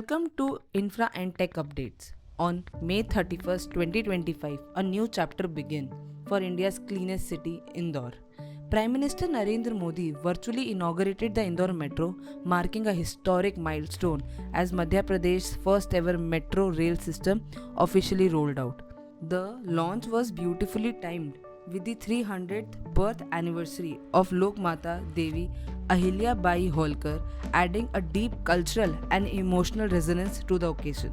Welcome to Infra and Tech Updates. On May 31st, 2025, a new chapter begins for India's cleanest city, Indore. Prime Minister Narendra Modi virtually inaugurated the Indore Metro, marking a historic milestone as Madhya Pradesh's first ever metro rail system officially rolled out. The launch was beautifully timed with the 300th birth anniversary of Lokmata Devi Ahilya Bai Holkar, adding a deep cultural and emotional resonance to the occasion.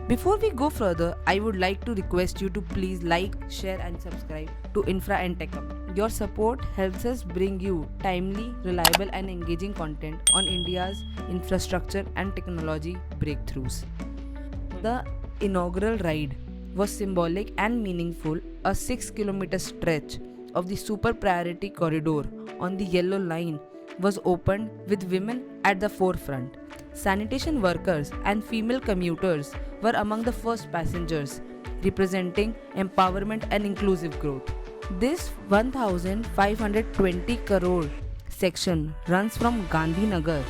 Before we go further, I would like to request you to please like, share, and subscribe to Infra and Tech Up. Your support helps us bring you timely, reliable, and engaging content on India's infrastructure and technology breakthroughs. The inaugural ride was symbolic and meaningful, a 6-kilometer stretch of the super priority corridor on the Yellow Line was opened with women at the forefront. Sanitation workers and female commuters were among the first passengers, representing empowerment and inclusive growth. This 1,520 crore section runs from Gandhinagar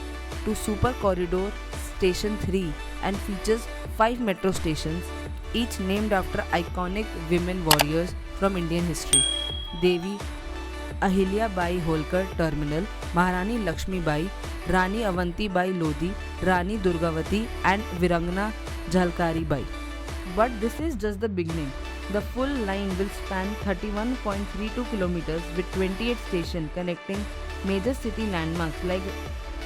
to Super Corridor Station 3 and features 5 metro stations, each named after iconic women warriors from Indian history. Devi Ahilya Bai Holkar Terminal, Maharani Lakshmi Bai, Rani Avanti Bai Lodi, Rani Durgavati and Virangana Jhalkari Bai. But this is just the beginning. The full line will span 31.32 kilometers with 28 stations connecting major city landmarks like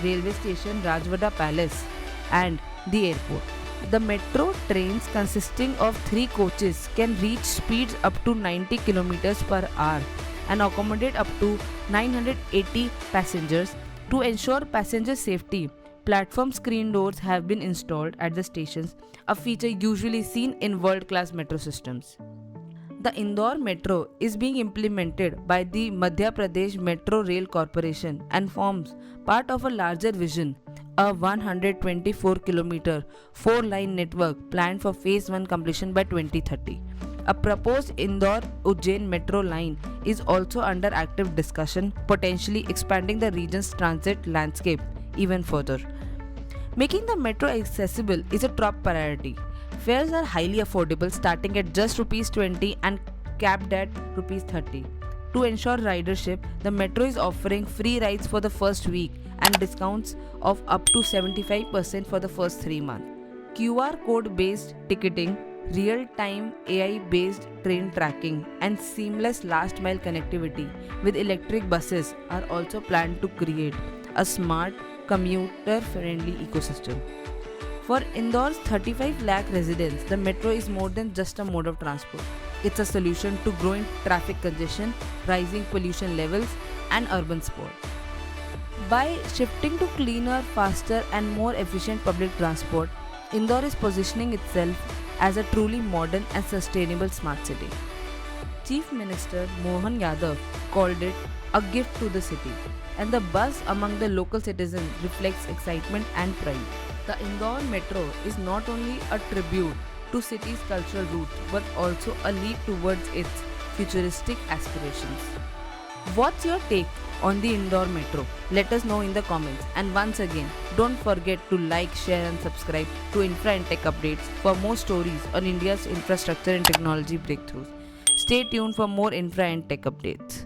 railway station Rajwada Palace and the airport. The metro trains consisting of 3 coaches can reach speeds up to 90 kilometers per hour and accommodate up to 980 passengers. To ensure passenger safety, platform screen doors have been installed at the stations, a feature usually seen in world-class metro systems. The Indore Metro is being implemented by the Madhya Pradesh Metro Rail Corporation and forms part of a larger vision, a 124-kilometer 4-line network planned for Phase 1 completion by 2030. A proposed Indore-Ujjain metro line is also under active discussion, potentially expanding the region's transit landscape even further. Making the metro accessible is a top priority. Fares are highly affordable, starting at just Rs 20 and capped at Rs 30. To ensure ridership, the metro is offering free rides for the first week and discounts of up to 75% for the first 3 months. QR code based ticketing, real-time AI-based train tracking, and seamless last-mile connectivity with electric buses are also planned to create a smart, commuter-friendly ecosystem. For Indore's 35 lakh residents, the metro is more than just a mode of transport. It's a solution to growing traffic congestion, rising pollution levels, and urban sprawl. By shifting to cleaner, faster, and more efficient public transport, Indore is positioning itself as a truly modern and sustainable smart city. Chief Minister Mohan Yadav called it a gift to the city, and the buzz among the local citizens reflects excitement and pride. The Indore Metro is not only a tribute to city's cultural roots but also a leap towards its futuristic aspirations. What's your take on the Indore Metro? Let us know in the comments. And once again, don't forget to like, share and subscribe to Infra and Tech Updates for more stories on India's infrastructure and technology breakthroughs. Stay tuned for more Infra and Tech Updates.